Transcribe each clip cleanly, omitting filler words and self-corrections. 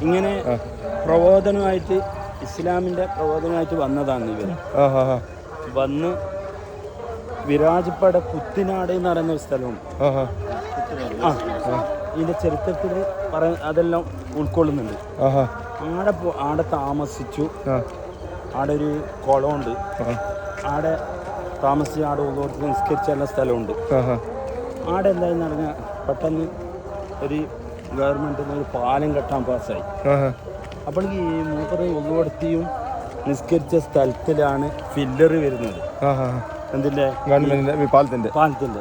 ഇങ്ങനെ പ്രബോധനമായിട്ട് ഇസ്ലാമിൻ്റെ പ്രബോധനമായിട്ട് വന്നതാണ് ഇവർ. വന്ന് വിരാജ്പേട്ട കുത്തിനാട് എന്ന് പറയുന്ന ഒരു സ്ഥലമുണ്ട്. ഇതിൻ്റെ ചരിത്രത്തിൽ അതെല്ലാം ഉൾക്കൊള്ളുന്നുണ്ട്. ആടെ താമസിച്ചു. ആടെ ഒരു കുളമുണ്ട്. ആടെ താമസിച്ച് ആടെ ഉള്ളവർക്ക് നിസ്കരിച്ച എല്ലാ സ്ഥലമുണ്ട്. ആടെ എന്തായെന്ന് പറഞ്ഞാൽ പെട്ടെന്ന് ഒരു ഗവൺമെൻറ്റിൽ ഒരു പാലം കെട്ടാൻ പാസ്സായി. അപ്പോൾ ഈ മൂപ്പറ് ഉള്ളവടത്തിയും നിസ്കരിച്ച സ്ഥലത്തിലാണ് ഫില്ലർ വരുന്നത്. എന്തിൻ്റെ? ഗവൺമെൻറ്റിൻ്റെ പാലത്തിൻ്റെ.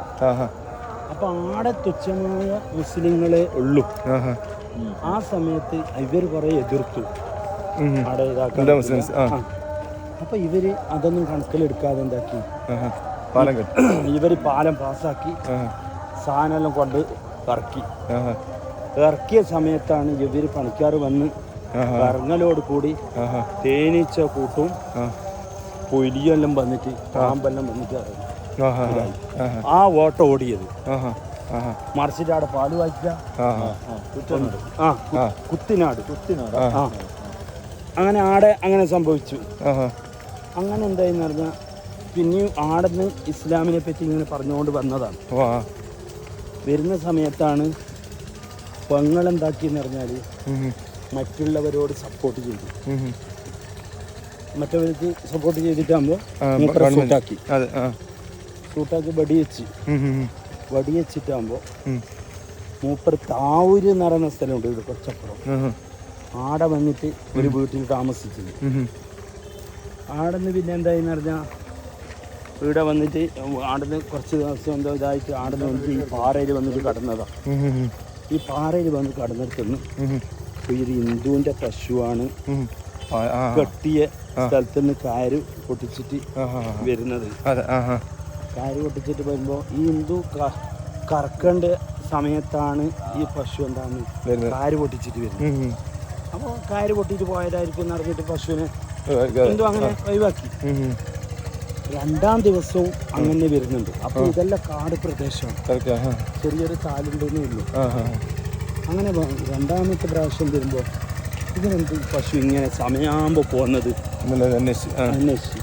അപ്പോൾ ആടെ തുച്ഛമായ മുസ്ലിങ്ങളെ ഉള്ളൂ. ആ സമയത്ത് ഇവർ കുറേ എതിർത്തു ആടെ ഇതാക്കാൻ. അപ്പോൾ ഇവർ അതൊന്നും കണക്കിലെടുക്കാതെ എന്താക്കി, ഇവർ പാലം പാസ്സാക്കി സാധനമെല്ലാം കൊണ്ട് ഇറക്കിയ സമയത്താണ് ഇവർ പണിക്കാർ വന്ന് ഇറങ്ങലോട് കൂടി തേനീച്ച കൂട്ടും പൊലിയെല്ലാം വന്നിട്ട് പാമ്പെല്ലാം വന്നിട്ട് ആ ഓട്ടം ഓടിയത്. മറിച്ചിട്ട് അവിടെ പാല് വായിക്കുക. കുത്തിനാട്. അങ്ങനെ ആടെ അങ്ങനെ സംഭവിച്ചു. അങ്ങനെ എന്തായെന്ന് പറഞ്ഞാൽ പിന്നെയും ആടെന്ന് ഇസ്ലാമിനെ പറ്റി ഇങ്ങനെ പറഞ്ഞുകൊണ്ട് വന്നതാണ്. വരുന്ന സമയത്താണ് പെങ്ങളെന്താക്കിയെന്ന് പറഞ്ഞാൽ മറ്റുള്ളവരോട് സപ്പോർട്ട് ചെയ്തു. മറ്റവർക്ക് സപ്പോർട്ട് ചെയ്തിട്ടാകുമ്പോൾ സൂട്ടാക്കി വടിവെച്ചിട്ടാകുമ്പോൾ മൂപ്പർ താവൂര് എന്ന് പറയുന്ന സ്ഥലമുണ്ട് ഇവിടെ കുറച്ചപ്പുറം. ആടെ വന്നിട്ട് ഒരു വീട്ടിൽ താമസിച്ചത്. ആടെ നിന്ന് പിന്നെ എന്തായെന്ന് പറഞ്ഞാൽ ഇവിടെ വന്നിട്ട് ആടുന്ന് കുറച്ച് ദിവസം എന്തോ ഇതായിട്ട് ആടുന്ന് വന്നിട്ട് ഈ പാറയിൽ വന്നിട്ട് കടന്നതാണ്. ഈ പാറയിൽ വന്ന് കടന്നിടത്തുനിന്ന് ഒരു ഹിന്ദുവിൻ്റെ പശുവാണ് കെട്ടിയ സ്ഥലത്ത് നിന്ന് കയറ് പൊട്ടിച്ചിട്ട് വരുന്നത്. കയറ് പൊട്ടിച്ചിട്ട് വരുമ്പോൾ ഈ ഹിന്ദു കറക്കേണ്ട സമയത്താണ് ഈ പശു എന്താണ് കയറ് പൊട്ടിച്ചിട്ട് വരുന്നത്. അപ്പോൾ കയറ് പൊട്ടിയിട്ട് പോയതായിരിക്കും നടന്നിട്ട് പശുവിനെ ഹിന്ദു അങ്ങനെ ഒഴിവാക്കി. രണ്ടാം ദിവസവും അങ്ങനെ വരുന്നുണ്ട്. അപ്പോൾ ഇതെല്ലാം കാട് പ്രദേശമാണ്, ചെറിയൊരു കാലുണ്ടെന്നേ ഉള്ളൂ. അങ്ങനെ രണ്ടാമത്തെ പ്രാവശ്യം വരുമ്പോൾ ഇതിനെന്ത് പശു ഇങ്ങനെ സമയമാകുമ്പോൾ പോകുന്നത് അന്വേഷിച്ച്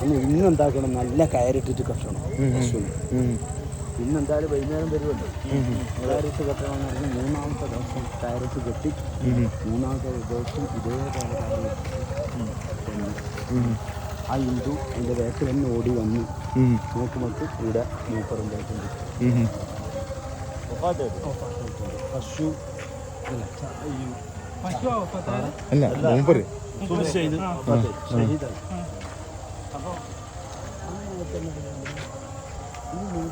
ഇന്നെന്താക്കണം, നല്ല കയറിട്ടിട്ട് കെട്ടണം പശുവിന്. ഇന്നെന്തായാലും വൈകുന്നേരം വരുമല്ലോ, കയറിട്ട് കെട്ടണം എന്ന് പറഞ്ഞാൽ മൂന്നാമത്തെ ദിവസം കയറിട്ട് കെട്ടി മൂന്നാമത്തെ ദിവസം ഇതേപോലെ ആ ഹിന്ദു എൻ്റെ വേക്ക് തന്നെ ഓടി വന്നു നോക്കുമ്പോൾ ഇവിടെ മൂപ്പറുണ്ടായിട്ടുണ്ട്. പശു